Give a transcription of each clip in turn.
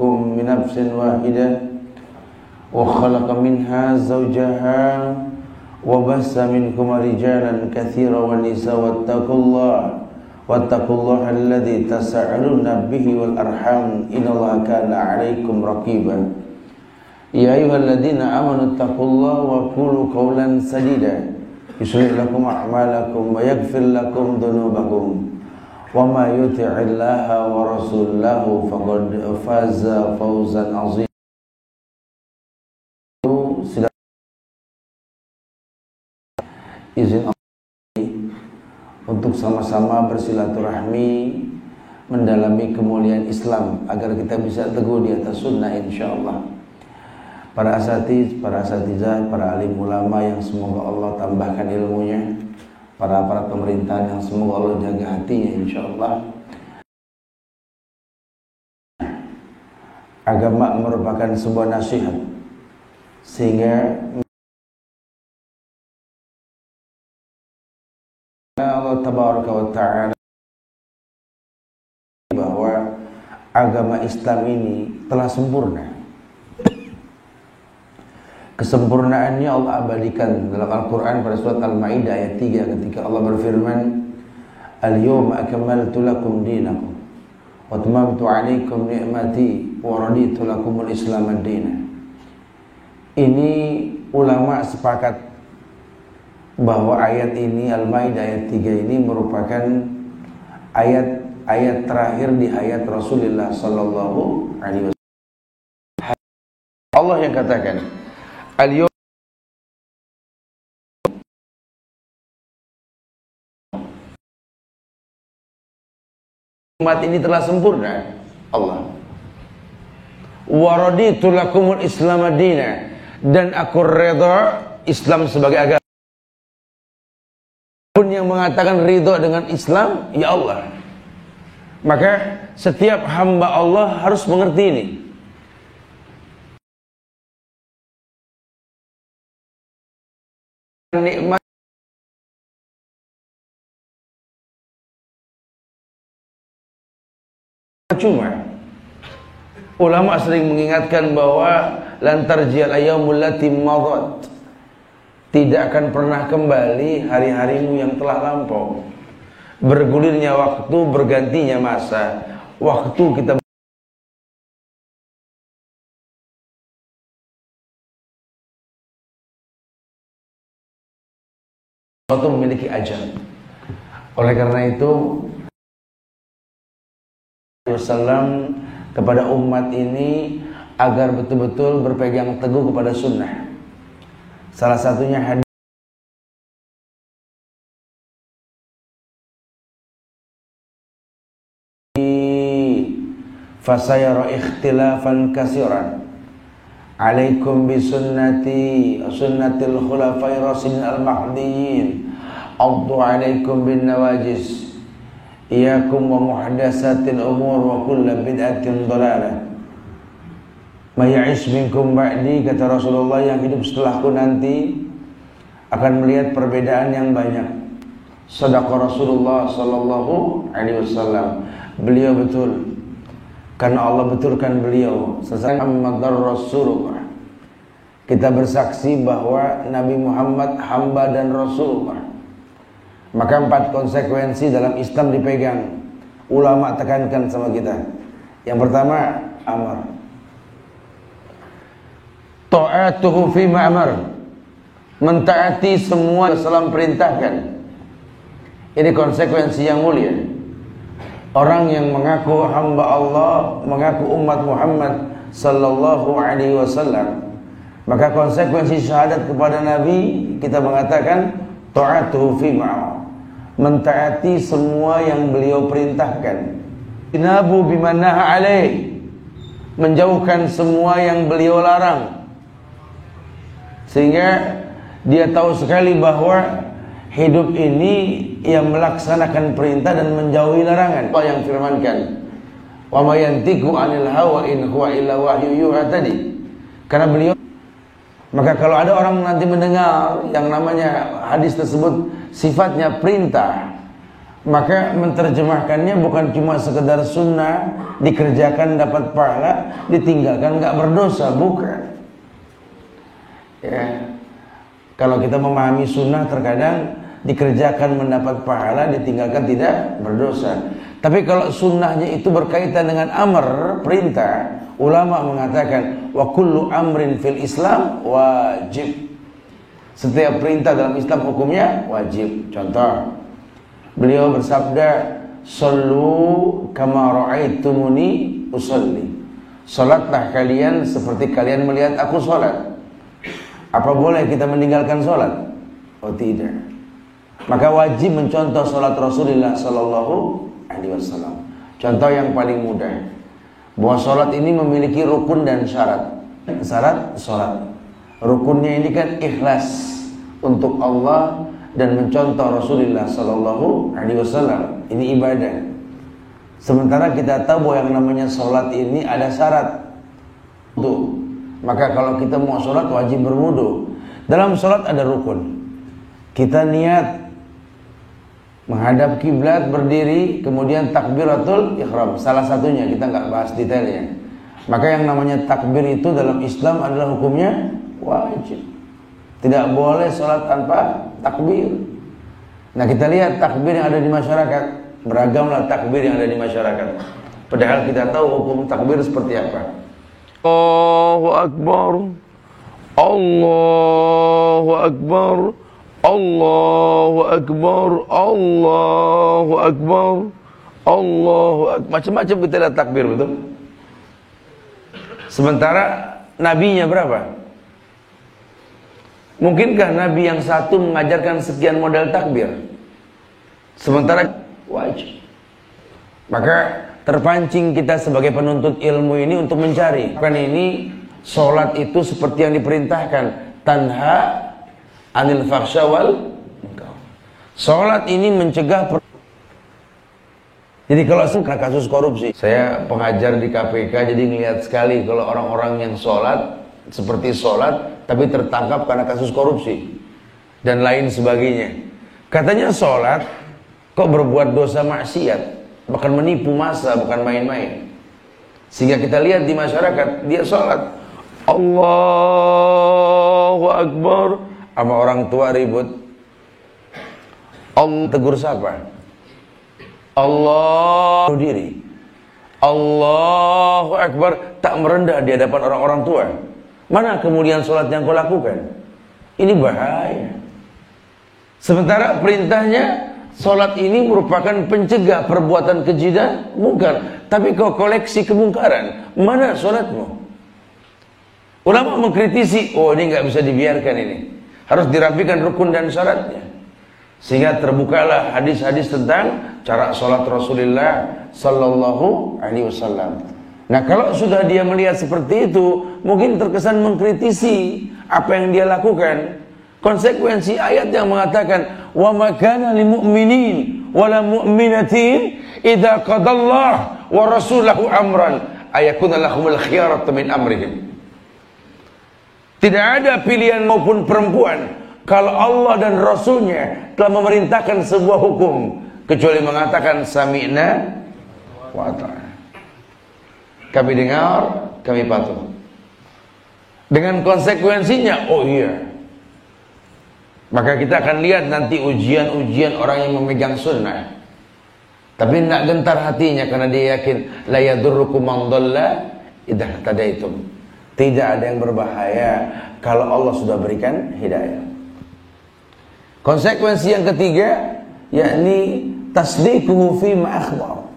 من نفس واحدة وخلق منها زوجها وبث منكما رجالا كثيرا ونساء واتقوا الله الذي تساءلون به والأرحام إن الله كان عليكم رقيبا يا أيها الذين آمنوا اتقوا الله وقولوا قولا سديدا يصلح لكم أعمالكم ويغفر لكم ذنوبكم وما يطع الله ورسوله فقد فاز فوزا عظيما. Izin Allah untuk sama-sama bersilaturahmi mendalami kemuliaan Islam agar kita bisa teguh di atas sunnah insyaallah. Para asatizah, para alim ulama yang semoga Allah tambahkan ilmunya, para pemerintahan yang semoga Allah jaga hatinya insyaallah. Agama merupakan sebuah nasihat sehingga Allah tabaraka wa ta'ala bahwa agama Islam ini telah sempurna. Kesempurnaannya Allah abadikan dalam Al-Quran pada surat Al-Ma'idah ayat 3 ketika Allah berfirman, Al-yawma akmaltu lakum dinakum wa atmamtu 'alaikum ni'mati wa raditu lakumul Islam ad-dina. Ini ulama sepakat bahwa ayat ini Al-Maidah ayat 3 ini merupakan ayat terakhir di hayat Rasulullah sallallahu alaihi wasallam. Allah yang katakan, Al-yawma umat ini telah sempurna Allah. Wa raditu lakumul Islam ad-dina, dan aku redha Islam sebagai agama. Pun yang mengatakan ridho dengan Islam, ya Allah. Maka setiap hamba Allah harus mengerti ini. Nikmat cuma ulama sering mengingatkan bahwa lantar jiyal ayyamul lati madat, tidak akan pernah kembali hari-harimu yang telah lampau. Bergulirnya waktu, bergantinya masa. Waktu kita memiliki ajal. Oleh karena itu Rasulullah kepada umat ini agar betul-betul berpegang teguh kepada sunnah. Salah satunya hadis fasayara ikhtilafan katsiran alaikum bisunnati sunnatil khulafai rasyidin al-mahdiyyin addu alaikum bin nawajis iyakum wa muhdatsatil umur wa kullu bid'atin dhalalah. Maya'ish minkum ba'di, kata Rasulullah, yang hidup setelahku nanti akan melihat perbedaan yang banyak. Shadaqa Rasulullah sallallahu alaihi wasallam. Beliau betul, karena Allah betulkan beliau. Sesungguhnya Muhammadar Rasulullah. Kita bersaksi bahwa Nabi Muhammad hamba dan Rasulullah. Maka 4 konsekuensi dalam Islam dipegang. Ulama tekankan sama kita. Yang pertama, amar. Ta'atuhu fi ma'amar, mentaati semua Islam perintahkan. Ini konsekuensi yang mulia. Orang yang mengaku hamba Allah, mengaku umat Muhammad sallallahu alaihi wasallam, maka konsekuensi syahadat kepada Nabi, kita mengatakan ta'atuhu fi ma'amar, mentaati semua yang beliau perintahkan. Inabu bimanaha alaih, menjauhkan semua yang beliau larang. Sehingga dia tahu sekali bahwa hidup ini yang melaksanakan perintah dan menjauhi larangan. Allah yang firmankan, wa ma yantiqu 'anil hawa in huwa illa wahyu yuha tadi. Karena beliau, maka kalau ada orang nanti mendengar yang namanya hadis tersebut sifatnya perintah, Maka menterjemahkannya bukan cuma sekedar sunnah, dikerjakan dapat pahala, ditinggalkan nggak berdosa, bukan. Ya, kalau kita memahami sunnah terkadang dikerjakan mendapat pahala, ditinggalkan tidak berdosa. Tapi kalau sunnahnya itu berkaitan dengan amr, perintah, ulama mengatakan wa kullu amrin fil Islam wajib. Setiap perintah dalam Islam hukumnya wajib. Contoh, beliau bersabda, "Shallu kama ra'aitumuni usolli." Salatlah kalian seperti kalian melihat aku salat. Apa boleh kita meninggalkan salat? Oh tidak. Maka wajib mencontoh salat Rasulullah sallallahu alaihi wasallam. Contoh yang paling mudah, bahwa salat ini memiliki rukun dan syarat. Syarat salat, rukunnya ini kan ikhlas untuk Allah dan mencontoh Rasulullah sallallahu alaihi wasallam. Ini ibadah. Sementara kita tahu bahwa yang namanya salat ini ada syarat. Tuh. Maka kalau kita mau salat wajib berwudu. Dalam salat ada rukun. Kita niat menghadap kiblat, berdiri, kemudian takbiratul ihram. Salah satunya, kita nggak bahas detailnya. Maka yang namanya takbir itu dalam Islam adalah hukumnya wajib. Tidak boleh salat tanpa takbir. Nah, kita lihat takbir yang ada di masyarakat, beragamlah takbir yang ada di masyarakat. Padahal kita tahu hukum takbir seperti apa. Allahu Akbar, Allahu Akbar, Allahu Akbar, Allahu Akbar, Allahu Akbar. Macam-macam kita lihat takbir, betul? Sementara nabinya berapa? Mungkinkah nabi yang satu mengajarkan sekian model takbir? Sementara wajib. Maka terpancing kita sebagai penuntut ilmu ini untuk mencari. Kan ini sholat itu seperti yang diperintahkan, tanha anil fakhsya wal munkar. Sholat ini mencegah. Jadi kalau kasus korupsi, saya pengajar di KPK, jadi ngelihat sekali kalau orang-orang yang sholat seperti sholat tapi tertangkap karena kasus korupsi dan lain sebagainya. Katanya sholat kok berbuat dosa maksiat, bahkan menipu massa, bukan main-main. Sehingga kita lihat di masyarakat, dia sholat Allahu Akbar, sama orang tua ribut, Allah tegur siapa? Allah diri, Allahu Akbar, tak merendah di hadapan orang-orang tua. Mana kemudian sholat yang kau lakukan? Ini bahaya. Sementara perintahnya sholat ini merupakan pencegah perbuatan keji dan mungkar, tapi kau koleksi kemungkaran. Mana sholatmu? Ulama mengkritisi, oh ini nggak bisa dibiarkan, ini harus dirapikan rukun dan syaratnya. Sehingga terbukalah hadis-hadis tentang cara sholat Rasulullah sallallahu alaihi wasallam. Nah, kalau sudah dia melihat seperti itu, mungkin terkesan mengkritisi apa yang dia lakukan. Konsekuensi ayat yang mengatakan wa ma kana lil mu'minin wala mu'minatin idza qadallahu wa rasulahu amran ayakuna lahumul khiyaratu min amrihim. Tidak ada pilihan maupun perempuan kalau Allah dan Rasulnya telah memerintahkan sebuah hukum kecuali mengatakan sami'na wa ata'na. Kami dengar, kami patuh. Dengan konsekuensinya, oh iya. Maka kita akan lihat nanti ujian-ujian orang yang memegang sunnah. Tapi tidak gentar hatinya karena dia yakin la yadurrukum man dhalla idza tadaitum. Tidak ada yang berbahaya kalau Allah sudah berikan hidayah. Konsekuensi yang ketiga, yakni tasdiquhu fi ma akhbar.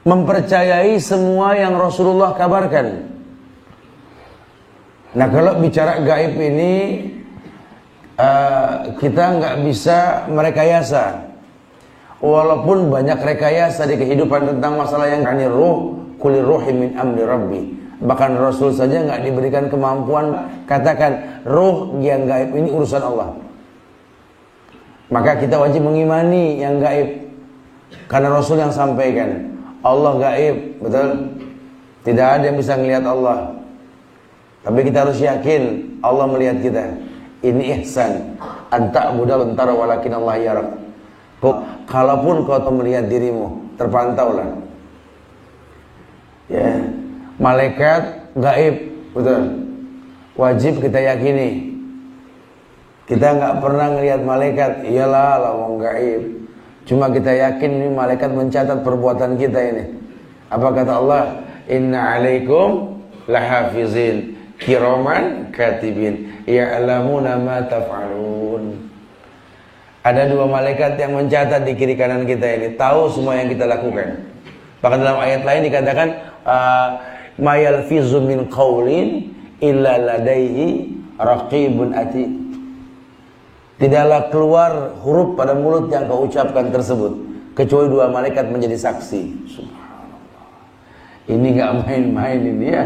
Mempercayai semua yang Rasulullah kabarkan. Nah, kalau bicara gaib ini kita nggak bisa merekayasa. Walaupun banyak rekayasa di kehidupan tentang masalah yang kani ruh, kulir ruhi min amri rabbi. Bahkan Rasul saja nggak diberikan kemampuan katakan ruh yang gaib ini urusan Allah. Maka kita wajib mengimani yang gaib karena Rasul yang sampaikan. Allah gaib, betul? Tidak ada yang bisa melihat Allah. Tapi kita harus yakin Allah melihat kita. Ini ihsan. Anta budal antara walakin Allah yarak. Kalaupun kau melihat dirimu, terpantaulah. Ya, malaikat gaib, betul. Wajib kita yakini. Kita nggak pernah ngelihat malaikat, iyalah lawang gaib. Cuma kita yakin ini malaikat mencatat perbuatan kita ini. Apa kata Allah? Inna alaikum lahafizin kiraman katibin ya'lamuna ma taf'alun. Ada dua malaikat yang mencatat di kiri kanan kita ini, tahu semua yang kita lakukan. Bahkan dalam ayat lain dikatakan ma yalfizu min qaulin illa ladaihi raqibun atid. Tidaklah keluar huruf pada mulut yang kau ucapkan tersebut kecuali dua malaikat menjadi saksi. Subhanallah. Ini enggak main-main ini ya.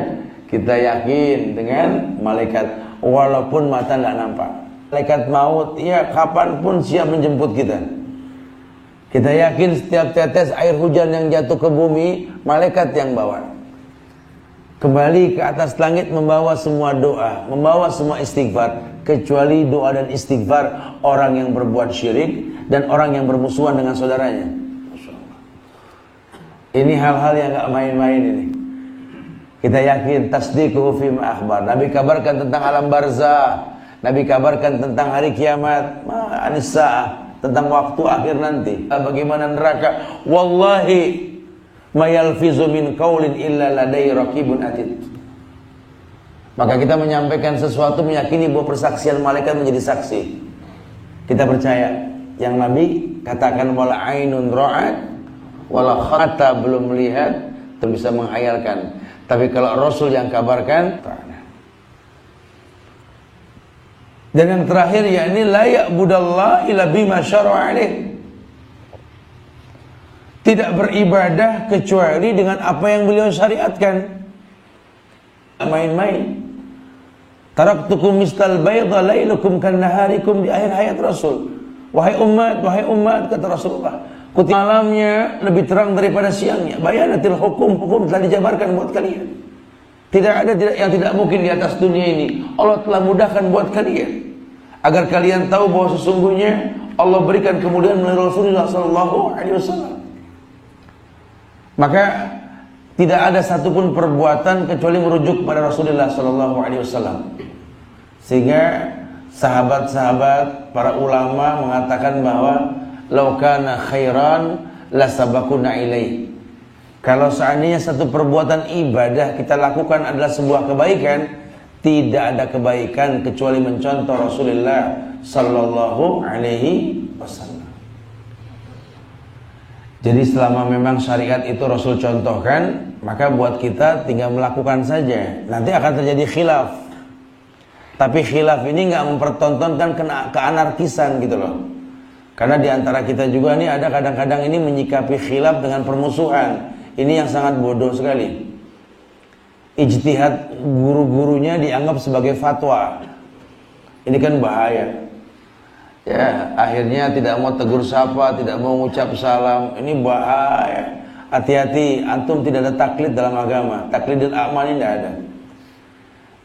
Kita yakin dengan malaikat walaupun mata enggak nampak. Malaikat maut ya kapanpun siap menjemput kita. Kita yakin setiap tetes air hujan yang jatuh ke bumi malaikat yang bawa. Kembali ke atas langit membawa semua doa, membawa semua istighfar, kecuali doa dan istighfar orang yang berbuat syirik dan orang yang bermusuhan dengan saudaranya. Ini hal-hal yang gak main-main ini. Kita yakin tasdiquhu fima akhbar. Nabi kabarkan tentang alam barzah, Nabi kabarkan tentang hari kiamat, anis-sa'ah, tentang waktu akhir nanti, bagaimana neraka. Wallahi ma yalfizu min qaulin illa ladai raqibun atid. Maka kita menyampaikan sesuatu meyakini bahwa persaksian malaikat menjadi saksi. Kita percaya yang Nabi katakan wala ainun ra'at wala khata belum melihat itu bisa menghayalkan. Tapi kalau Rasul yang kabarkan. Dan yang terakhir yakni la ya'budallah illa bima syara'a alaih. Tidak beribadah kecuali dengan apa yang beliau syariatkan. Main-main. Taraktukum mistal bayda lailukum kannaharikum di akhir hayat Rasul. Wahai umat kata Rasulullah, kutip malamnya lebih terang daripada siangnya. Bayanatil hukum telah dijabarkan buat kalian. Tidak ada yang tidak mungkin di atas dunia ini. Allah telah mudahkan buat kalian agar kalian tahu bahwa sesungguhnya Allah berikan kemudahan melalui Rasulullah sallallahu alaihi wasallam. Maka tidak ada satupun perbuatan kecuali merujuk pada Rasulullah sallallahu alaihi wasallam. Sehingga sahabat-sahabat, para ulama mengatakan bahwa law kana khairan lasabaquna ilaih. Kalau seandainya satu perbuatan ibadah kita lakukan adalah sebuah kebaikan, tidak ada kebaikan kecuali mencontoh Rasulullah sallallahu alaihi wasallam. Jadi selama memang syariat itu Rasul contohkan, maka buat kita tinggal melakukan saja. Nanti akan terjadi khilaf. Tapi khilaf ini nggak mempertontonkan keanarkisan gitu loh. Karena diantara kita juga nih ada kadang-kadang ini menyikapi khilaf dengan permusuhan. Ini yang sangat bodoh sekali. Ijtihad guru-gurunya dianggap sebagai fatwa. Ini kan bahaya. Ya, akhirnya tidak mau tegur sapa, tidak mau mengucap salam. Ini bahaya. Hati-hati, antum tidak ada taklid dalam agama. Taklidul a'mal ini tidak ada.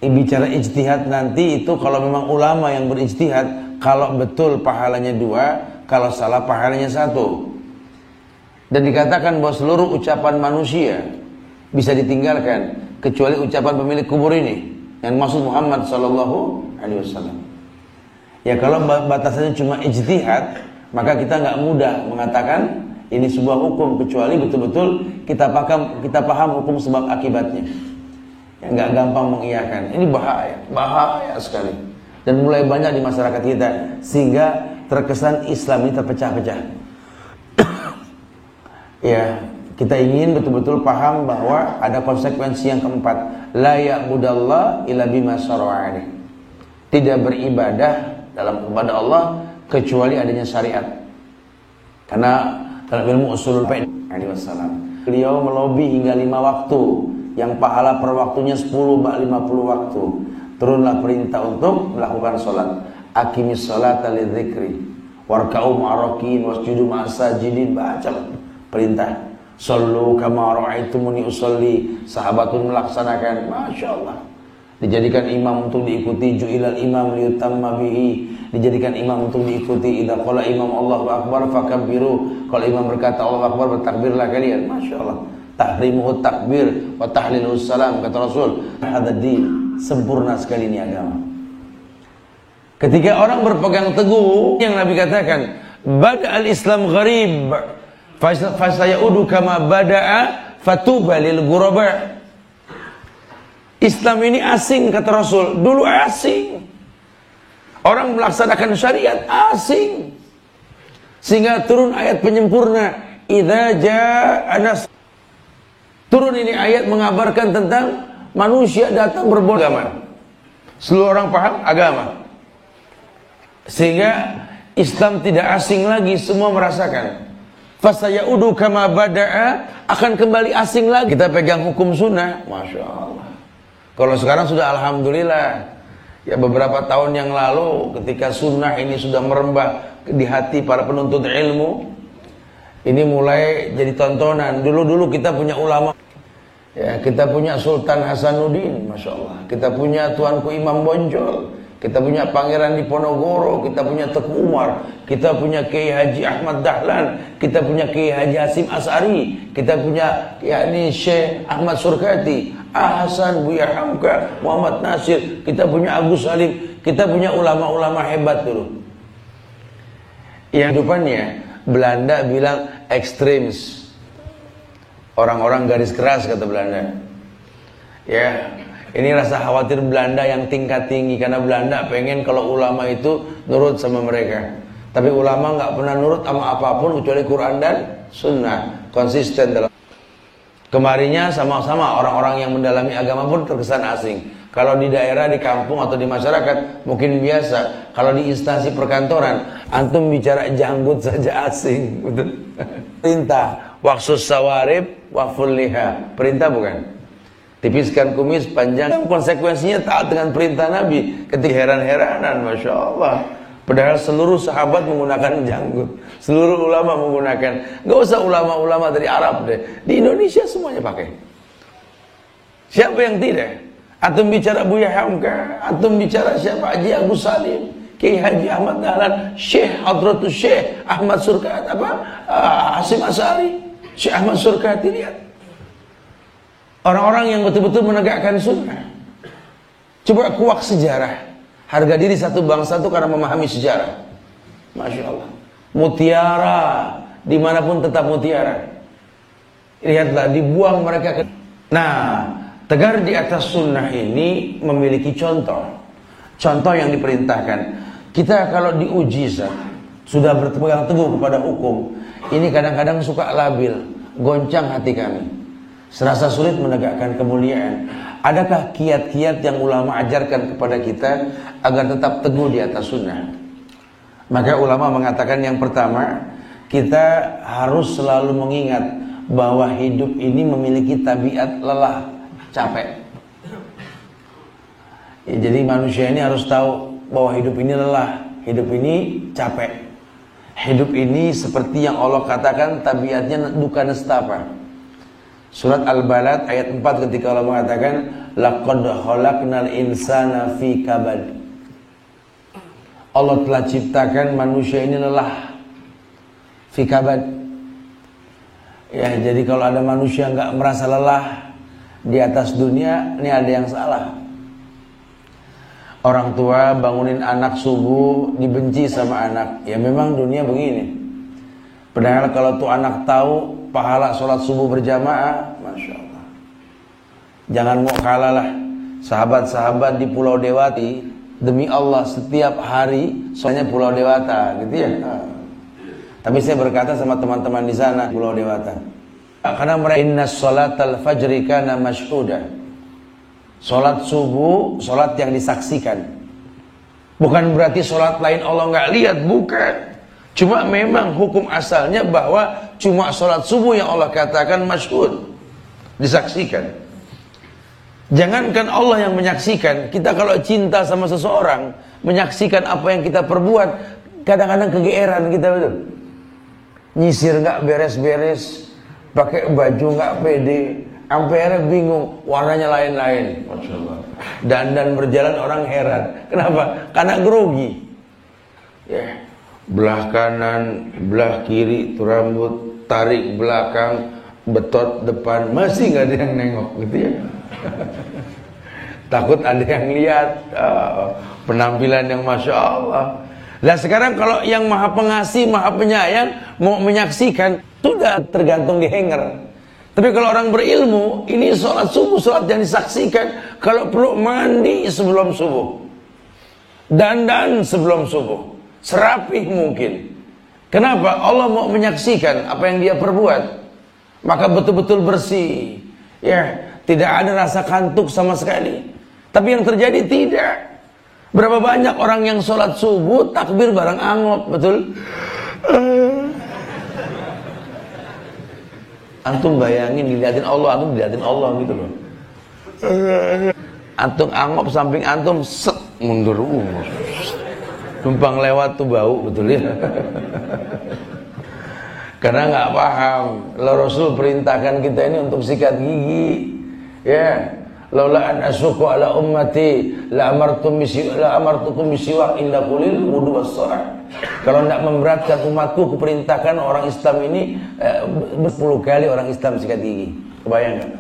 Bicara ijtihad nanti itu kalau memang ulama yang berijtihad, kalau betul pahalanya 2, kalau salah pahalanya 1. Dan dikatakan bahwa seluruh ucapan manusia bisa ditinggalkan kecuali ucapan pemilik kubur ini yang maksud Muhammad sallallahu alaihi wasallam. Ya kalau batasannya cuma ijtihad, maka kita nggak mudah mengatakan ini sebuah hukum kecuali betul-betul kita paham hukum sebab akibatnya. Ya nggak gampang mengiyakan. Ini bahaya sekali. Dan mulai banyak di masyarakat kita sehingga terkesan Islam ini terpecah-pecah. Ya, kita ingin betul-betul paham bahwa ada konsekuensi yang keempat, la ya'budallah illa bima syara'a. Tidak beribadah dalam kepada Allah kecuali adanya syariat. Karena dalam ilmu usulul fiqh beliau melobi hingga 5 waktu yang pahala per waktunya 10 50 waktu. Turunlah perintah untuk melakukan salat. Aqimis sholata lidzikri warka'u ma'arakin wasjudu ma'asajidin. Baca perintah. Sallu kama ra'aitumuni usolli. Sahabat pun melaksanakan. Masya Allah. Dijadikan imam untuk diikuti. Ju'ilal imam liyutamma bihi. dijadikan imam untuk diikuti. Idza qala imam Allahu akbar fakabbiru, kalau imam berkata Allahu akbar bertakbirlah kalian. Masyaallah. Tahrimuhu takbir wa tahliluhu salam, kata Rasul. Hadzal din, sempurna sekali ini agama. Ketika orang berpegang teguh yang Nabi katakan, bada al-Islam gharib fasayaudu kama bada'a fatuba lil ghuraba. Islam ini asing, kata Rasul. Dulu asing. Orang melaksanakan syariat asing. Sehingga turun ayat penyempurna. Idza jaa'a nas. Turun ini ayat mengabarkan tentang manusia datang berbuat agama. Seluruh orang paham agama. Sehingga Islam tidak asing lagi, semua merasakan. Fasayaudu kama bada'a, akan kembali asing lagi. Kita pegang hukum sunnah, Masya Allah. Kalau sekarang sudah alhamdulillah. Ya beberapa tahun yang lalu ketika sunnah ini sudah merembah di hati para penuntut ilmu, ini mulai jadi tontonan. Dulu kita punya ulama. Ya, kita punya Sultan Hasanuddin, Masya Allah. Kita punya Tuanku Imam Bonjol. Kita punya Pangeran Diponegoro. Kita punya Teku Umar. Kita punya Kiai Haji Ahmad Dahlan. Kita punya Kiai Haji Hasim As'ari. Kita punya yakni Syekh Ahmad Surkati, Hasan, Buya Hamka, Muhammad Nasir. Kita punya Agus Salim. Kita punya ulama-ulama hebat dulu. Yang depannya Belanda bilang ekstremis. Orang-orang garis keras, kata Belanda. Ya, ini rasa khawatir Belanda yang tingkat tinggi, karena Belanda pengen kalau ulama itu nurut sama mereka. Tapi ulama nggak pernah nurut sama apapun kecuali Quran dan Sunnah, konsisten dalam. Kemarinnya sama-sama orang-orang yang mendalami agama pun terkesan asing. Kalau di daerah, di kampung atau di masyarakat mungkin biasa. Kalau di instansi perkantoran, antum bicara janggut saja asing, betul? Perintah waqsus sawarib waqful liha. Perintah bukan? Tipiskan kumis, panjang. Konsekuensinya taat dengan perintah Nabi. Ketika heran-heranan, Masya Allah. Padahal seluruh sahabat menggunakan janggut, seluruh ulama menggunakan. Gak usah ulama-ulama dari Arab deh, di Indonesia semuanya pakai. Siapa yang tidak? Antum bicara Buya Hamka, antum bicara siapa? Haji Agus Salim, Kiai Haji Ahmad Dahlan, Syekh Hadratus Syekh Ahmad Surkati, Hasim As'ari, Syekh Ahmad Surkati. Lihat orang-orang yang betul-betul menegakkan sunnah. Coba kuak sejarah. Harga diri satu bangsa itu karena memahami sejarah. Masya Allah. Mutiara, dimanapun tetap mutiara. Lihatlah, dibuang mereka ke... Nah, tegar di atas sunnah ini memiliki contoh. Contoh yang diperintahkan. Kita kalau diuji, sudah berpegang teguh kepada hukum, ini kadang-kadang suka labil, goncang hati kami. Serasa sulit menegakkan kemuliaan. Adakah kiat-kiat yang ulama ajarkan kepada kita agar tetap teguh di atas sunnah? Maka ulama mengatakan yang pertama, kita harus selalu mengingat bahwa hidup ini memiliki tabiat lelah, capek. Ya, jadi manusia ini harus tahu bahwa hidup ini lelah, hidup ini capek. Hidup ini seperti yang Allah katakan tabiatnya duka nestapa. Surat Al-Balad ayat 4 ketika Allah mengatakan laqad khalaqnal insana fi kabad. Allah telah ciptakan manusia ini lelah, fi kabad. Ya, jadi kalau ada manusia nggak merasa lelah di atas dunia, ini ada yang salah. Orang tua bangunin anak subuh, dibenci sama anak. Ya memang dunia begini. Padahal kalau tuh anak tahu pahala sholat subuh berjamaah, Masya Allah, jangan mau kalah lah. Sahabat-sahabat di Pulau Dewati, demi Allah setiap hari soalnya Pulau Dewata, gitu ya. Tapi saya berkata sama teman-teman di sana Pulau Dewata, karena mereka inna sholatal fajri kana mashhuda. Sholat subuh, sholat yang disaksikan. Bukan berarti sholat lain Allah nggak lihat, bukan. Cuma memang hukum asalnya bahwa cuma sholat subuh yang Allah katakan masyhud, disaksikan. Jangankan Allah yang menyaksikan, kita kalau cinta sama seseorang, menyaksikan apa yang kita perbuat, kadang-kadang kegeeran kita, betul. Nyisir nggak beres-beres, pakai baju nggak pede, sampai bingung, warnanya lain-lain. Masya Allah. Dan berjalan orang heran. Kenapa? Karena grogi. Ya, belah kanan, belah kiri itu rambut, tarik belakang, betot depan, masih nggak ada yang nengok gitu ya. Takut ada yang lihat penampilan yang Masya Allah. Nah sekarang kalau yang maha pengasih, maha penyayang mau menyaksikan, sudah tergantung di hanger. Tapi kalau orang berilmu, ini sholat subuh, sholat yang disaksikan. Kalau perlu mandi sebelum subuh, dandan sebelum subuh, serapih mungkin. Kenapa? Allah mau menyaksikan apa yang dia perbuat. Maka betul-betul bersih. Ya, tidak ada rasa kantuk sama sekali. Tapi yang terjadi tidak. Berapa banyak orang yang sholat subuh takbir bareng angop, betul? Antum bayangin dilihatin Allah, antum dilihatin Allah gitu loh. Antum angop samping antum, set mundur, tumpang lewat tuh bau, betul ya? Karena nggak paham. Rasul perintahkan kita ini untuk sikat gigi, ya. Laula an asyqa ala ummati la amartukum bisiwak inda qulil wudu was-shalah. Kalau tidak memberatkan umatku, kuperintahkan orang Islam ini 10 kali orang Islam sikat gigi. Kebayang enggak?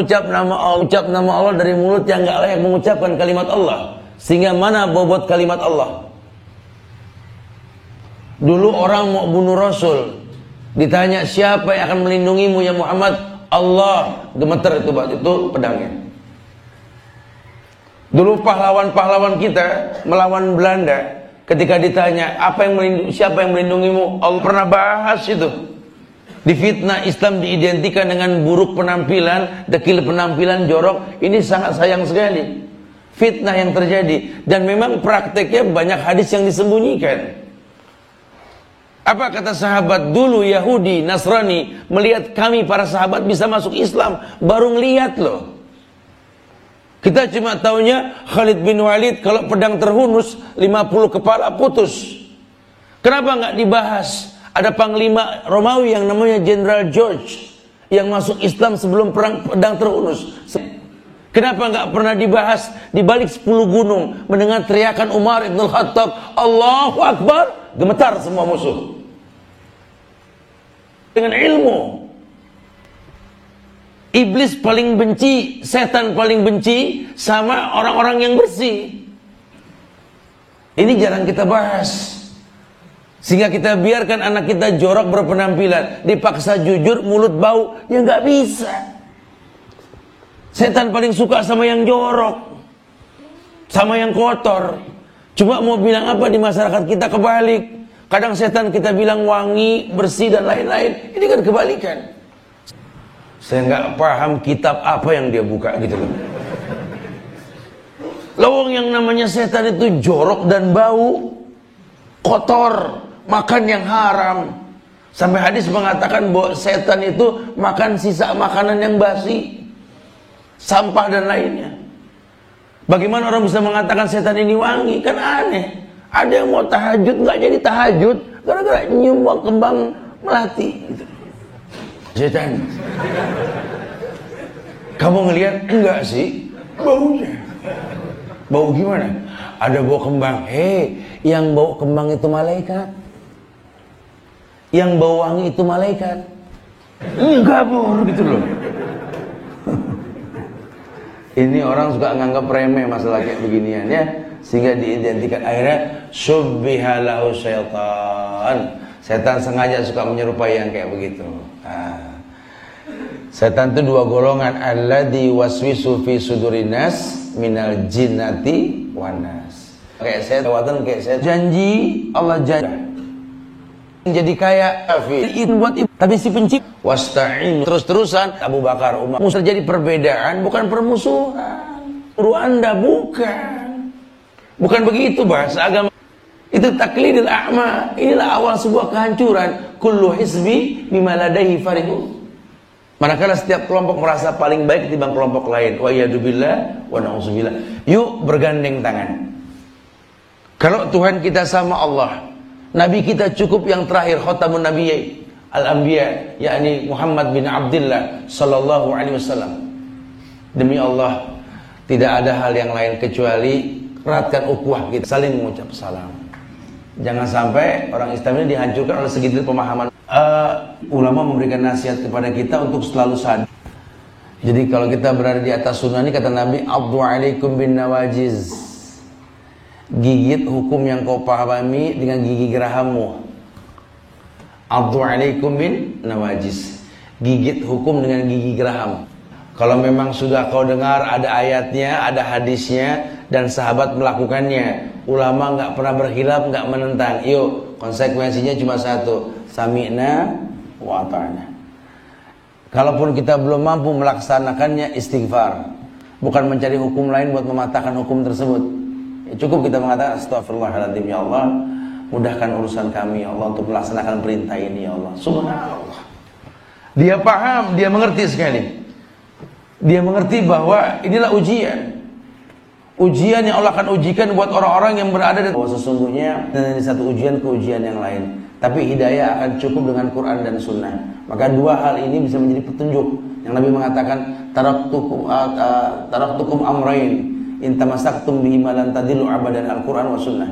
Ucap nama Allah dari mulut yang enggak layak mengucapkan kalimat Allah. Sehingga mana bobot kalimat Allah? Dulu orang mau bunuh Rasul, ditanya siapa yang akan melindungimu ya Muhammad? Allah, gemeter itu pedangnya. Dulu pahlawan-pahlawan kita melawan Belanda, ketika ditanya siapa yang melindungimu, Allah pernah bahas itu. Difitnah Islam diidentikan dengan buruk penampilan, dekil penampilan, jorok. Ini sangat sayang sekali. Fitnah yang terjadi, dan memang prakteknya banyak hadis yang disembunyikan. Apa kata sahabat dulu Yahudi, Nasrani melihat kami para sahabat bisa masuk Islam, baru ngelihat loh. Kita cuma taunya Khalid bin Walid kalau pedang terhunus 50 kepala putus. Kenapa nggak dibahas? Ada panglima Romawi yang namanya Jenderal George yang masuk Islam sebelum perang pedang terhunus. Kenapa nggak pernah dibahas? Di balik 10 gunung mendengar teriakan Umar ibn Khattab, Allahu Akbar, gemetar semua musuh. Dengan ilmu. Iblis paling benci, setan paling benci sama orang-orang yang bersih. Ini jarang kita bahas. Sehingga kita biarkan anak kita jorok berpenampilan, dipaksa jujur, mulut bau, ya nggak bisa. Setan paling suka sama yang jorok, sama yang kotor. Cuma mau bilang apa di masyarakat kita kebalik. Kadang setan kita bilang wangi, bersih dan lain-lain. Ini kan kebalikan. Saya nggak paham kitab apa yang dia buka gitu loh. Lawang yang namanya setan itu jorok dan bau, kotor, makan yang haram. Sampai hadis mengatakan bahwa setan itu makan sisa makanan yang basi, sampah dan lainnya. Bagaimana orang bisa mengatakan setan ini wangi? Kan aneh. Ada yang mau tahajud nggak jadi tahajud gara-gara nyium kembang melati gitu. Setan. Kamu ngelihat enggak sih baunya? Bau gimana? Ada bau kembang. Yang bau kembang itu malaikat. Yang bau wangi itu malaikat. Enggak bau gitu loh. Ini orang suka nganggap remeh masalah kayak beginian ya, sehingga diidentikan akhirnya subbihalahu syaitan. Setan sengaja suka menyerupai yang kayak begitu. Setan itu 2 golongan, alladzi waswisu fi sudurinas minal jinnati wanas. Kayak setan, kayak setan janji, Allah janji jadi kaya, tapi si pencipta wasta'in terus-terusan Abu Bakar, Umar. Terjadi perbedaan, bukan permusuhan. Guru Anda bukan begitu bahasa agama. Itu taklidil a'ma. Inilah awal sebuah kehancuran. Kullu hizbi bima ladaihi farihun. Manakala setiap kelompok merasa paling baik ketimbang kelompok lain, wa iyyadubillah wa na'udzubillah. Yuk bergandeng tangan. Kalau Tuhan kita sama Allah, Nabi kita cukup yang terakhir, khatamun nabiyyi al-anbiya, yakni Muhammad bin Abdullah sallallahu alaihi wasallam. Demi Allah, tidak ada hal yang lain kecuali eratkan ukhuwah kita, saling mengucap salam. Jangan sampai orang Islam ini dihancurkan oleh segelintir pemahaman. Ulama memberikan nasihat kepada kita untuk selalu sadar. Jadi kalau kita berada di atas sunnah ini, kata Nabi, "Addu alaikum bin nawajiz." Gigit hukum yang kau pahami dengan gigi gerahammu. Addu alaikum bin nawajiz. Gigit hukum dengan gigi geraham. Kalau memang sudah kau dengar ada ayatnya, ada hadisnya, dan sahabat melakukannya, ulama nggak pernah berkhilaf, nggak menentang. Yuk, konsekuensinya cuma satu, sami'na wa ata'na. Kalaupun kita belum mampu melaksanakannya, istighfar. Bukan mencari hukum lain buat mematahkan hukum tersebut. Ya, cukup kita mengatakan astagfirullahaladzim, ya Allah, mudahkan urusan kami ya Allah untuk melaksanakan perintah ini ya Allah. Subhanallah. Dia paham, dia mengerti sekali. Dia mengerti bahwa inilah ujian. Ujian yang Allah akan ujikan buat orang-orang yang berada di bahwa sesungguhnya dari satu ujian ke ujian yang lain. Tapi hidayah akan cukup dengan Quran dan Sunnah. Maka dua hal ini bisa menjadi petunjuk. Yang Nabi mengatakan, taraktukum amrain, in tamassaktum bihima lan tadillu abadan, Al-Quran wa Sunnah.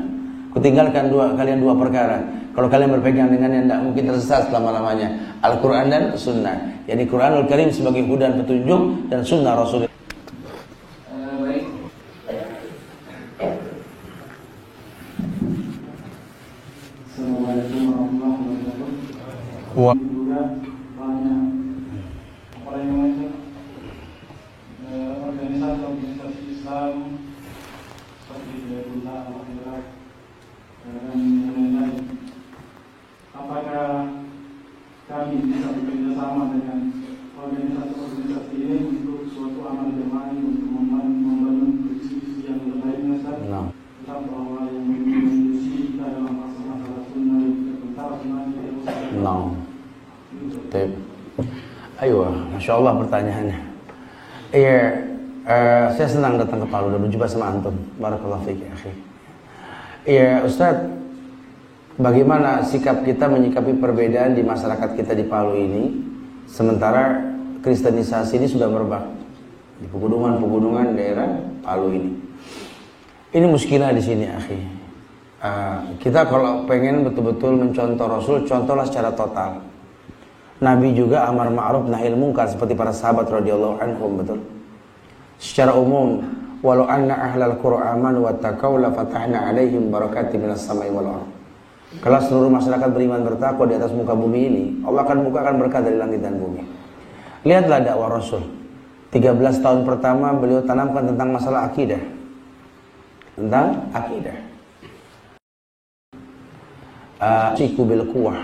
Kutinggalkan kalian dua perkara. Kalau kalian berpegang dengan yang tidak mungkin tersesat selama-lamanya, Al-Quran dan Sunnah. Yani Quranul Karim sebagai hudan petunjuk dan Sunnah Rasul. Assalamualaikum warahmatullahi wabarakatuh. Juga banyak organisasi Islam seperti Hidayatullah, Al-Akhirat, dan lain-lain. Apakah kami bisa bekerja sama dengan organisasi ini untuk suatu amal jemaah untuk membangun visi yang terbaik, Ustaz? Tetap bahwa yang mengisi kita dalam masalah sunnah tentang sunnah Baik. Ayo, Masya Allah pertanyaannya. Iya, saya senang datang ke Palu dan berjumpa sama antum. Barakallahu fiik ya akhi. Iya, Ustaz, bagaimana sikap kita menyikapi perbedaan di masyarakat kita di Palu ini, sementara kristenisasi ini sudah merebak di pegunungan-pegunungan daerah Palu ini. Ini muskilah di sini, akhi. Kita kalau pengen betul-betul mencontoh Rasul, contohlah secara total. Nabi juga amar ma'ruf nahil munkar seperti para sahabat radhiyallahu anhum, betul. Secara umum, walau anna ahlal qura amanu wattaqau la fatahna 'alaihim barakatin minas sama'i wal ardh. Kalau seluruh masyarakat beriman bertakwa di atas muka bumi ini, Allah akan bukakan berkah dari langit dan bumi. Lihatlah dakwah Rasul. 13 tahun pertama beliau tanamkan tentang masalah akidah. Tentang akidah. Siku bil quwwah,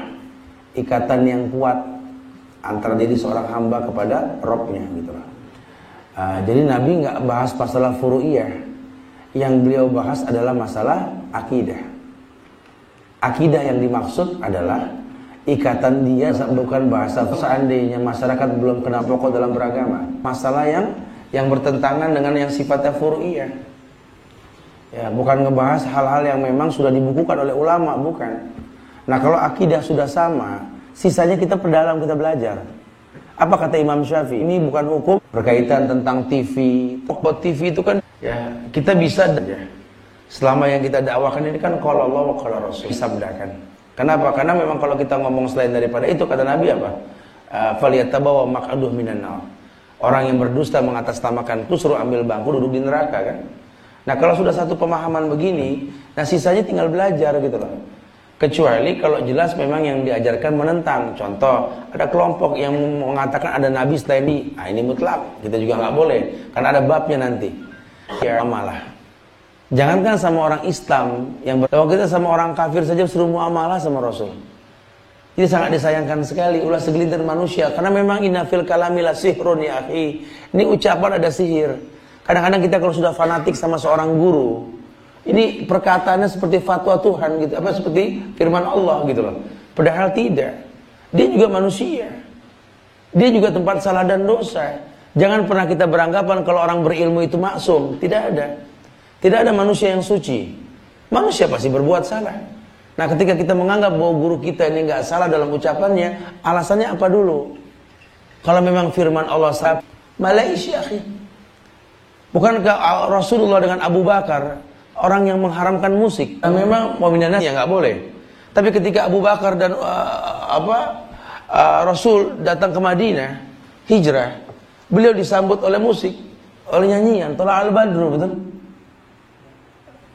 ikatan yang kuat antara diri seorang hamba kepada Rabb-nya gitu lah. Jadi Nabi nggak bahas masalah furu'iyah. Yang beliau bahas adalah masalah akidah. Akidah yang dimaksud adalah ikatan dia, bukan bahasa seandainya masyarakat belum kena pokok dalam beragama. Masalah yang bertentangan dengan yang sifatnya furu'iyah. Ya, bukan ngebahas hal-hal yang memang sudah dibukukan oleh ulama, bukan. Nah, kalau akidah sudah sama, sisanya kita perdalam, kita belajar. Apa kata Imam Syafi'i? Ini bukan hukum berkaitan tentang TV. Buat TV itu kan ya kita bisa ya. Selama yang kita dakwakan ini kan qala Allah wa qala Rasul, disabdakan. Kenapa? Karena memang kalau kita ngomong selain daripada itu, kata Nabi apa? Falyatabawwa maq'aduhu minan nar. Orang yang berdusta mengatasnamakan itu suruh ambil bangku duduk di neraka kan. Nah, kalau sudah satu pemahaman begini, nah sisanya tinggal belajar gitu loh. Kecuali kalau jelas memang yang diajarkan menentang. Contoh, ada kelompok yang mengatakan ada nabi selain ini. Nah, ini mutlak, kita juga nggak boleh, karena ada babnya nanti. Ya malah. Jangankan sama orang Islam, kalau kita sama orang kafir saja suruh muamalah sama Rasul. Jadi sangat disayangkan sekali ulah segelintir manusia, karena memang inna fil kalami la sihrun ya akhi. Ini ucapan ada sihir. Kadang-kadang kita kalau sudah fanatik sama seorang guru, ini perkataannya seperti fatwa Tuhan gitu, apa seperti firman Allah gitu loh. Padahal tidak. Dia juga manusia. Dia juga tempat salah dan dosa. Jangan pernah kita beranggapan kalau orang berilmu itu maksum. Tidak ada. Tidak ada manusia yang suci. Manusia pasti berbuat salah. Nah, ketika kita menganggap bahwa guru kita ini nggak salah dalam ucapannya, alasannya apa dulu? Kalau memang firman Allah Malaysia, akhi. Bukankah Rasulullah dengan Abu Bakar, orang yang mengharamkan musik. Dan memang mu'minana ya nggak boleh. Tapi ketika Abu Bakar dan Rasul datang ke Madinah, hijrah, beliau disambut oleh musik, oleh nyanyian, Thala al-Badru, betul?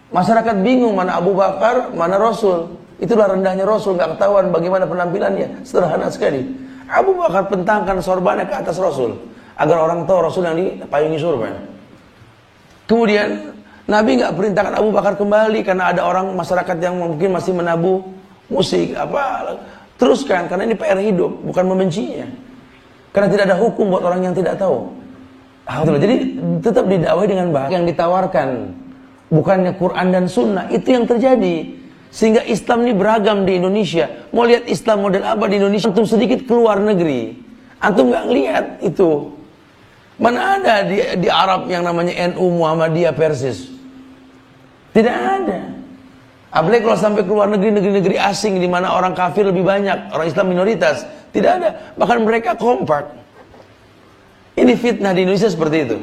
Masyarakat bingung mana Abu Bakar, mana Rasul. Itulah rendahnya Rasul, nggak ketahuan bagaimana penampilannya, sederhana sekali. Abu Bakar pentangkan sorbannya ke atas Rasul, agar orang tahu Rasul yang dipayungi sorban. Kemudian Nabi nggak perintahkan Abu Bakar kembali karena ada orang masyarakat yang mungkin masih menabuh musik, teruskan karena ini PR hidup, bukan membencinya. Karena tidak ada hukum buat orang yang tidak tahu. Jadi tetap didakwai dengan bahasa yang ditawarkan, bukannya Quran dan Sunnah. Itu yang terjadi. Sehingga Islam ini beragam di Indonesia. Mau lihat Islam model apa di Indonesia? Antum sedikit keluar negeri, antum nggak lihat itu. Mana ada di Arab yang namanya NU, Muhammadiyah, Persis? Tidak ada. Apalagi kalau sampai keluar negeri asing di mana orang kafir lebih banyak, orang Islam minoritas, tidak ada. Bahkan mereka kompak. Ini fitnah di Indonesia seperti itu.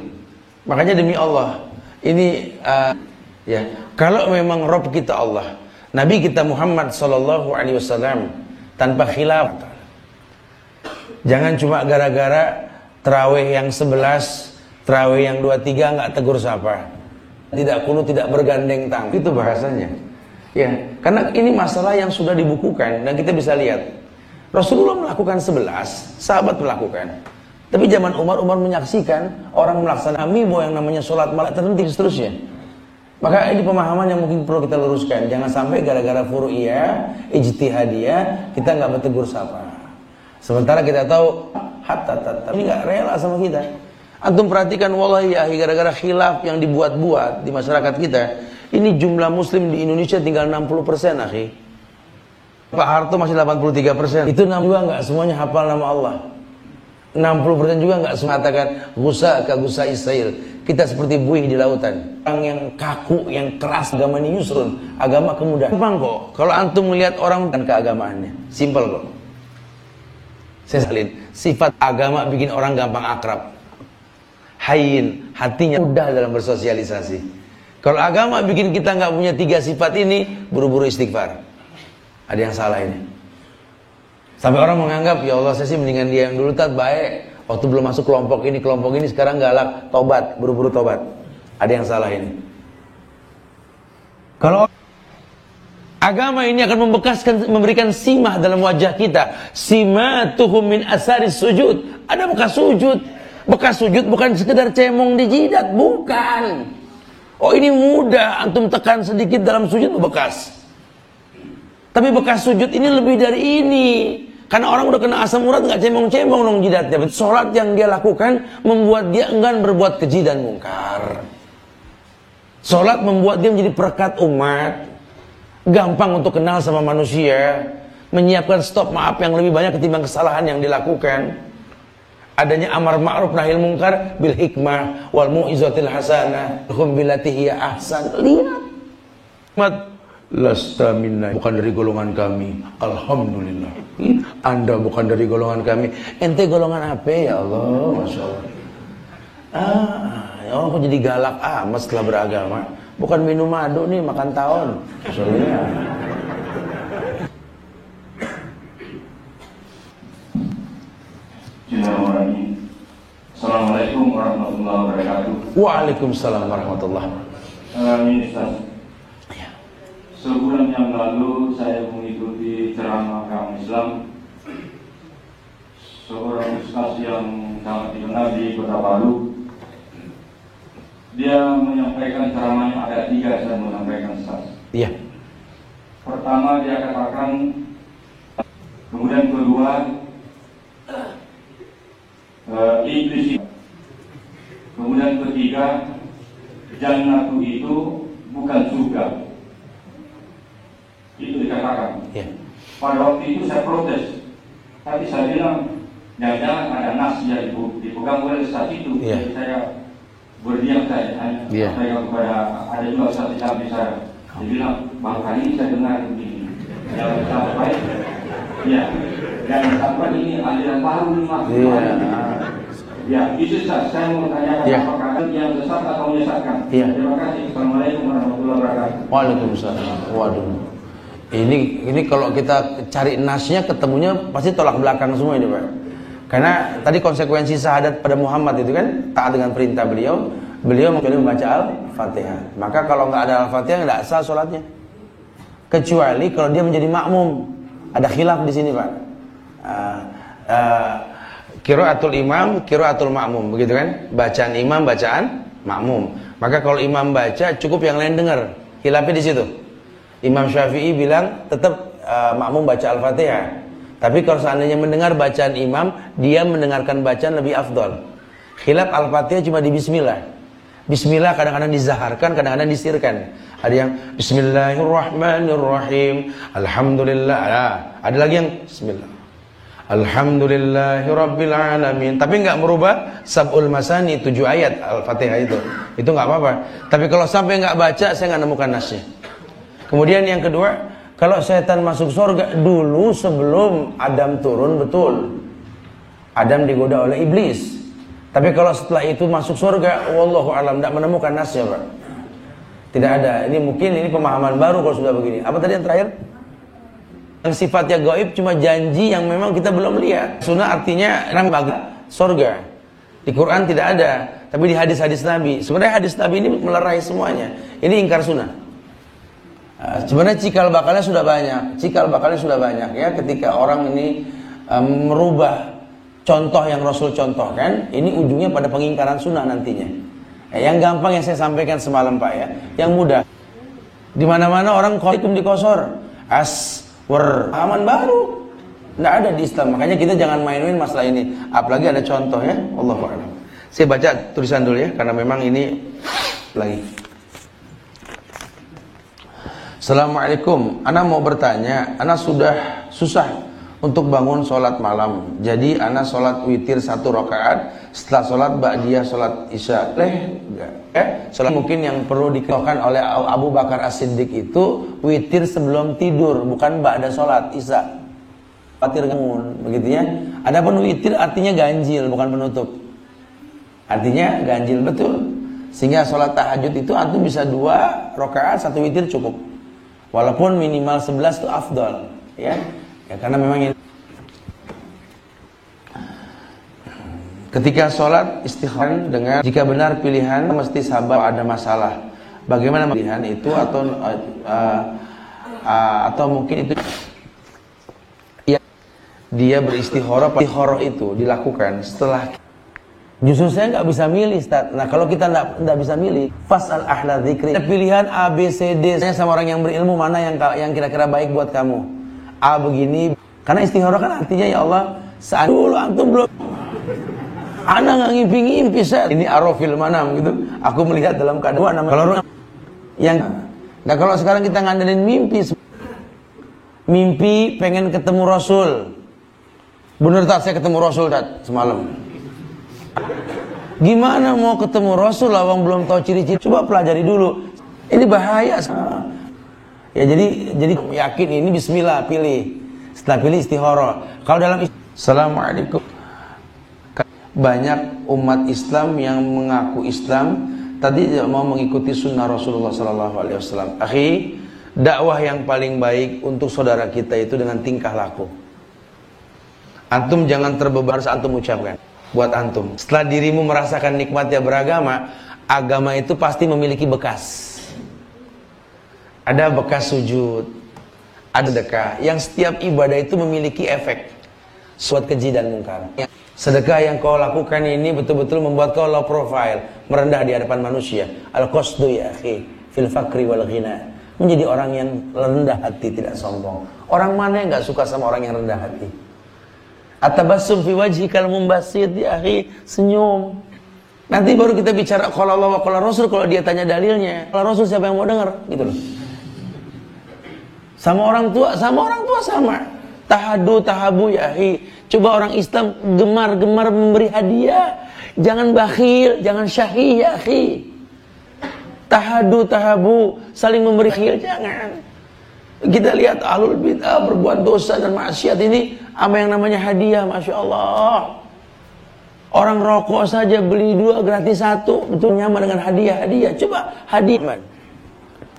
Makanya demi Allah, ini kalau memang Rabb kita Allah, Nabi kita Muhammad sallallahu alaihi wasallam tanpa khilaf. Jangan cuma gara-gara tarawih yang 11, tarawih yang 23 nggak tegur sapa. Tidak kunut, tidak bergandeng tangan. Itu bahasanya. Ya, karena ini masalah yang sudah dibukukan dan kita bisa lihat. Rasulullah melakukan 11, sahabat melakukan. Tapi zaman Umar menyaksikan orang melaksanakan amibo yang namanya sholat malam terhenti seterusnya. Maka ini pemahaman yang mungkin perlu kita luruskan. Jangan sampai gara-gara furu'iyah, ijtihadiyah, kita nggak bertegur sapa. Sementara kita tahu ini nggak rela sama kita. Antum perhatikan wallahi ya, gara-gara khilaf yang dibuat-buat di masyarakat kita, ini jumlah muslim di Indonesia tinggal 60%, akhi. Pak Harto masih 83%. Itu juga nggak semuanya hafal nama Allah. 60% juga nggak mengatakan gusa ka gusa Israel. Kita seperti buih di lautan. Orang yang kaku, yang keras, agama ini yusrun, agama kemudahan. Gampang kok. Kalau antum melihat orang dan keagamaannya, simpel kok. Saya salin. Sifat agama bikin orang gampang akrab. Hayyin, hatinya mudah dalam bersosialisasi. Kalau agama bikin kita nggak punya 3 sifat ini, buru-buru istighfar. Ada yang salah ini. Sampai orang menganggap, ya Allah saya sih mendingan dia yang dulu baik. Waktu belum masuk kelompok ini sekarang galak, tobat, buru-buru tobat. Ada yang salah ini. Kalau agama ini akan memberikan simah dalam wajah kita. Simatuhum min asaris sujud. Ada bekas sujud. Bekas sujud bukan sekedar cemong di jidat, bukan. Oh ini mudah, antum tekan sedikit dalam sujud bekas. Tapi bekas sujud ini lebih dari ini. Karena orang udah kena asam urat nggak cemong-cemong dong jidatnya. Sholat yang dia lakukan membuat dia enggan berbuat keji dan mungkar. Sholat membuat dia menjadi perekat umat. Gampang untuk kenal sama manusia. Menyiapkan stok maaf yang lebih banyak ketimbang kesalahan yang dilakukan. Adanya amar ma'ruf nahil mungkar bil hikmah wal mu'izatil hasanah hum billati hiya ahsan. Lihat. Lasta minna, bukan dari golongan kami. Alhamdulillah. Anda bukan dari golongan kami. Ente golongan apa ya Allah? Masya Allah. Ya Allah kok jadi galak amat setelah beragama. Bukan minum madu nih, makan tahun. Soalnya. Assalamualaikum warahmatullahi wabarakatuh. Waalaikumsalam warahmatullahi wabarakatuh. Sebulan yang lalu saya mengikuti ceramah kaum Islam seorang ustaz yang sangat dikenal di Kota Palu. Dia menyampaikan ceramahnya ada 3 saya menyampaikan ustaz. Iya. Pertama dia katakan, kemudian kedua iblis, kemudian ketiga jannatu itu bukan surga. Itu dikatakan. Pada waktu itu saya protes, tapi saya bilang jangan-jangan ada nas yang dipegang oleh saat itu. Jadi saya berdiam saja. Saya kepada ada juga satu sahabat saya. Dia bilang baru kali ini saya dengar begini. Jangan sampai, jangan sampai ini aliran baru nih mas. Ya, itu saya mau tanyakan apakah akan yang sesat atau menyesatkan. Iya. Terima kasih. Assalamualaikum warahmatullahi wabarakatuh. Waalaikumsalam. Waduh. Ini kalau kita cari nasnya ketemunya pasti tolak belakang semua ini, Pak. Karena tadi konsekuensi syahadat pada Muhammad itu kan taat dengan perintah beliau kecuali membaca Al-Fatihah. Maka kalau nggak ada Al-Fatihah nggak sah sholatnya. Kecuali kalau dia menjadi makmum. Ada khilaf di sini, Pak. Qiraatul imam, qiraatul makmum, begitu kan? Bacaan imam, bacaan makmum. Maka kalau imam baca cukup yang lain dengar. Khilafnya di situ. Imam Syafi'i bilang tetap makmum baca Al-Fatihah. Tapi kalau seandainya mendengar bacaan imam, dia mendengarkan bacaan lebih afdol. Khilaf Al-Fatihah cuma di bismillah. Bismillah kadang-kadang dizaharkan, kadang-kadang disirkan. Ada yang Bismillahirrahmanirrahim, Alhamdulillah. Ada lagi yang Bismillah, Alhamdulillahirabbil alamin. Tapi enggak merubah sab'ul masani 7 ayat Al-Fatihah itu. Itu enggak apa-apa. Tapi kalau sampai enggak baca, saya enggak nemukan nasnya. Kemudian yang kedua, kalau setan masuk surga dulu sebelum Adam turun, betul. Adam digoda oleh iblis. Tapi kalau setelah itu masuk surga, wallahu alam, tidak menemukan nasnya, Pak. Tidak ada. Ini mungkin ini pemahaman baru kalau sudah begini. Apa tadi yang terakhir? Yang sifatnya gaib cuma janji yang memang kita belum lihat. Sunnah artinya bagi surga. Di Quran tidak ada, tapi di hadis-hadis Nabi. Sebenarnya hadis Nabi ini melerai semuanya. Ini ingkar sunnah. Sebenarnya cikal bakalnya sudah banyak. Cikal bakalnya sudah banyak ya. Ketika orang ini merubah contoh yang Rasul contohkan, ini ujungnya pada pengingkaran sunnah nantinya. Yang gampang yang saya sampaikan semalam, Pak ya. Yang mudah. Di mana-mana orang qaikum dikosor. Pahaman baru. Tidak ada di Islam. Makanya kita jangan main-main masalah ini. Apalagi ada contoh ya. Allahu a'lam. Saya baca tulisan dulu ya, karena memang ini lagi. Assalamualaikum. Ana mau bertanya, ana sudah susah untuk bangun sholat malam. Jadi ana sholat witir 1 rakaat. Setelah sholat ba'diyah sholat isya. Sholat mungkin yang perlu dikatakan oleh Abu Bakar As-Siddiq itu witir sebelum tidur, bukan ba'da sholat isya. Witir bangun, begitu ya. Adapun witir artinya ganjil, bukan penutup. Artinya ganjil betul. Sehingga sholat tahajud itu antum bisa 2 rakaat 1 witir cukup. Walaupun minimal 11 itu afdal, ya. Ya karena memang ini. Ketika sholat istikharah dengan jika benar pilihan mesti sabar ada masalah. Bagaimana pilihan itu atau mungkin itu ya dia beristikharah itu dilakukan setelah. Justru saya nggak bisa milih, Ustaz. Nah kalau kita nggak bisa milih, fasal ahla dzikri. Pilihan A, B, C, D. Saya sama orang yang berilmu mana yang kira-kira baik buat kamu. A begini. Karena istikharah kan artinya ya Allah, saat dulu antum belum. Ana nggak ngimpi-ngimpi saya. Ini arafil manam gitu. Aku melihat dalam keadaan kalau yang. Nah kalau sekarang kita ngandelin mimpi pengen ketemu Rasul. Bener tak saya ketemu Rasul tak semalam. Gimana mau ketemu Rasul lawang belum tahu ciri-ciri? Coba pelajari dulu. Ini bahaya. Ya jadi yakin ini bismillah pilih. Setelah pilih istikharah. Kalau dalam Assalamualaikum. Banyak umat Islam yang mengaku Islam tadi tidak mau mengikuti sunnah Rasulullah SAW. Akhi, dakwah yang paling baik untuk saudara kita itu dengan tingkah laku. Antum jangan terbeban saat antum ucapkan. Buat antum, setelah dirimu merasakan nikmatnya beragama, agama itu pasti memiliki bekas. Ada bekas sujud, ada sedekah. Yang setiap ibadah itu memiliki efek suat keji dan mungkar. Sedekah yang kau lakukan ini betul-betul membuat kau low profile, merendah di hadapan manusia. Al-qasdu ya akhi fil fakri wal ghina. Menjadi orang yang rendah hati, tidak sombong. Orang mana yang gak suka sama orang yang rendah hati? At-tabassum fi wajhikal mumbasit ya akhi, senyum. Nanti baru kita bicara qala Allah wa qala Rasul kalau dia tanya dalilnya. Qala Rasul siapa yang mau dengar? Gitu loh. Sama orang tua sama. Tahabu ya akhi. Coba orang Islam gemar-gemar memberi hadiah. Jangan bakhil, jangan syahih ya akhi. Tahabu, saling memberi hadiah jangan. Kita lihat ahlul bid'ah berbuat dosa dan maksiat ini apa yang namanya hadiah, Masya Allah. Orang rokok saja beli 2 gratis 1, betul nyaman dengan hadiah-hadiah. Coba hadiah.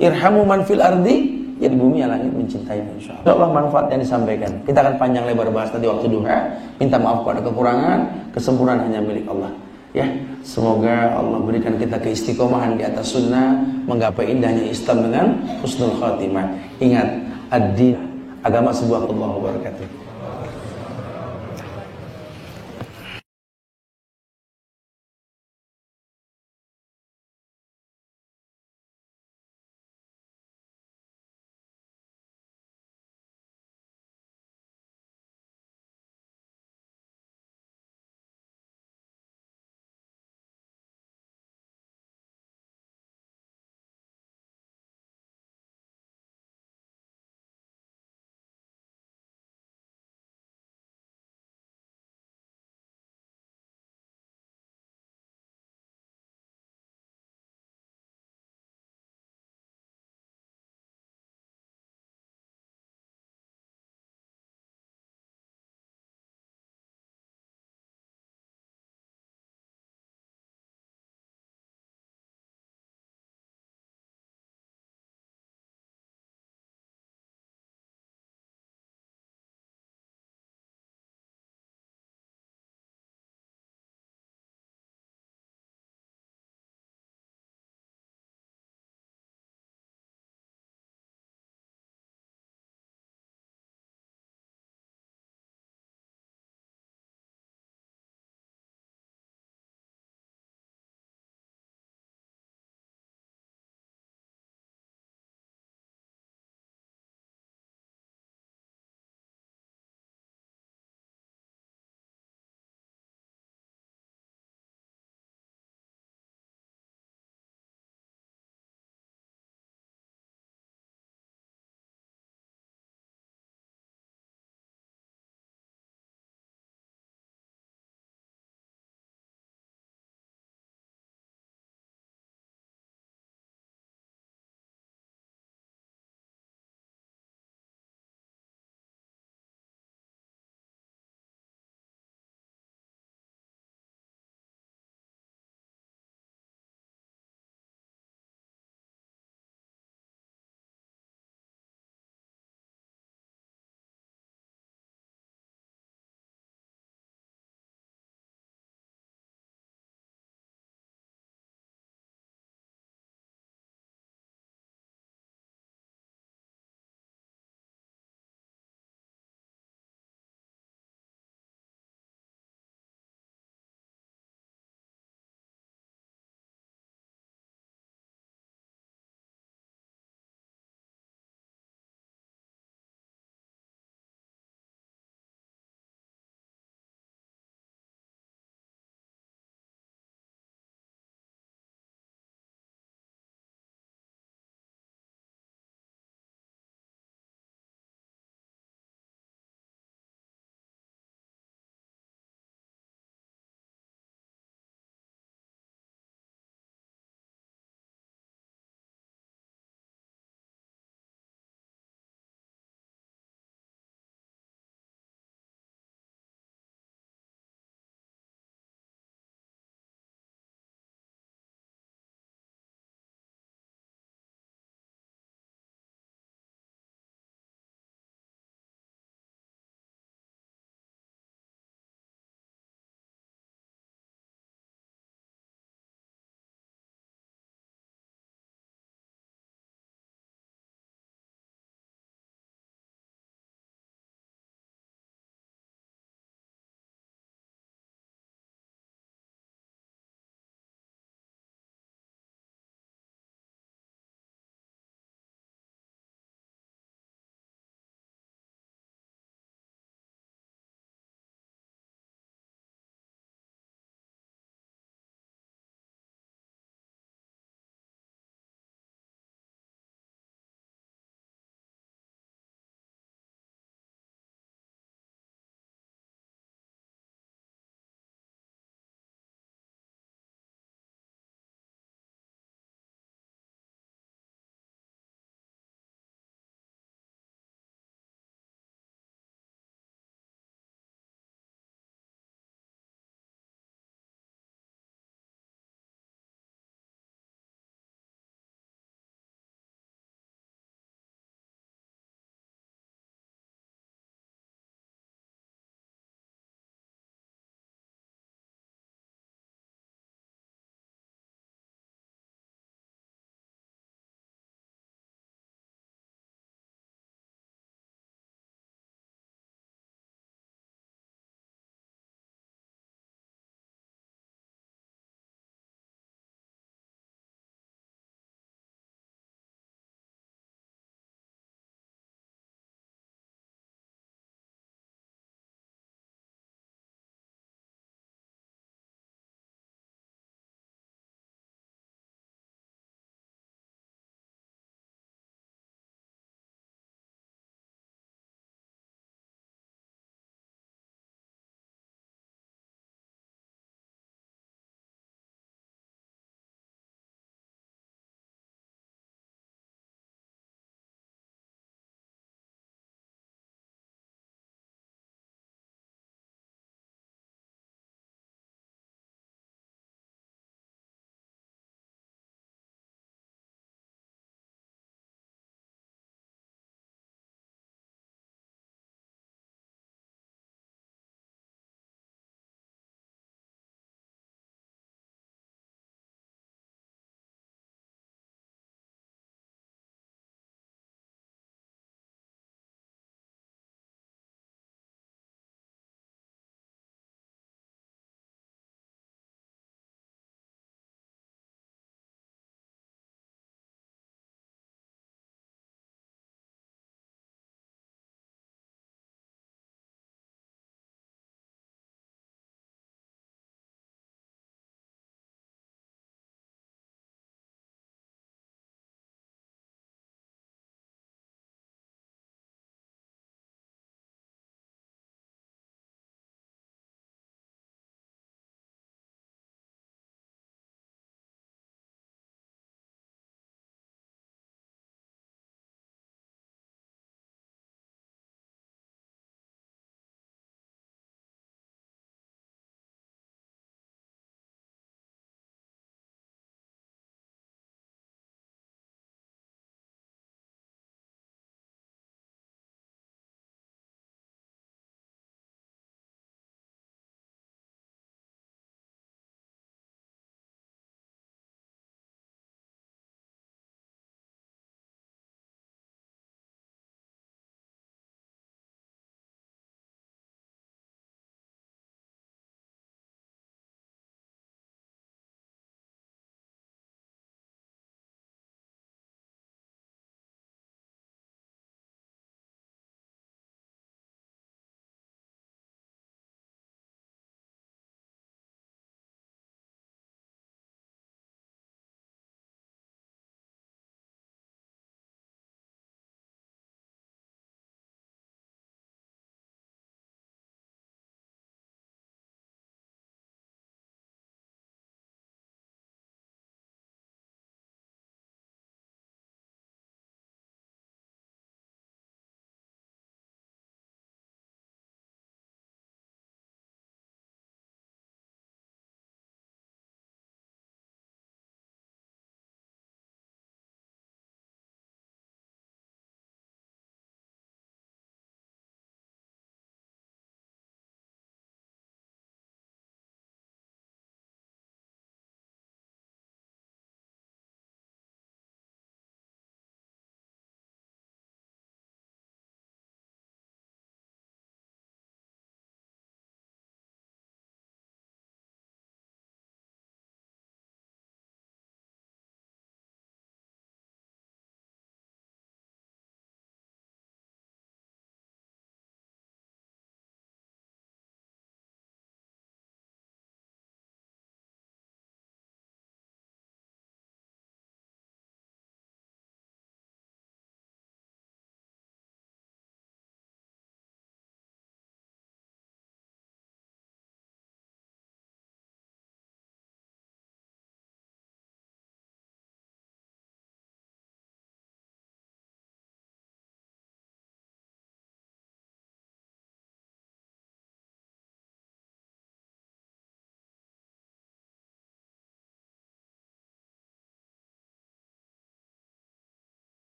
Irhamu man fil ardi, ya di bumi ya langit mencintai insyaallah. Insyaallah manfaat yang disampaikan. Kita akan panjang lebar bahas tadi waktu duha. Minta maaf pada kekurangan, kesempurnaan hanya milik Allah. Ya, semoga Allah berikan kita keistiqomahan di atas sunnah, menggapai indahnya Islam dengan husnul khatimah. Ingat, ad-din, agama sebuah Allah wabarakatuh.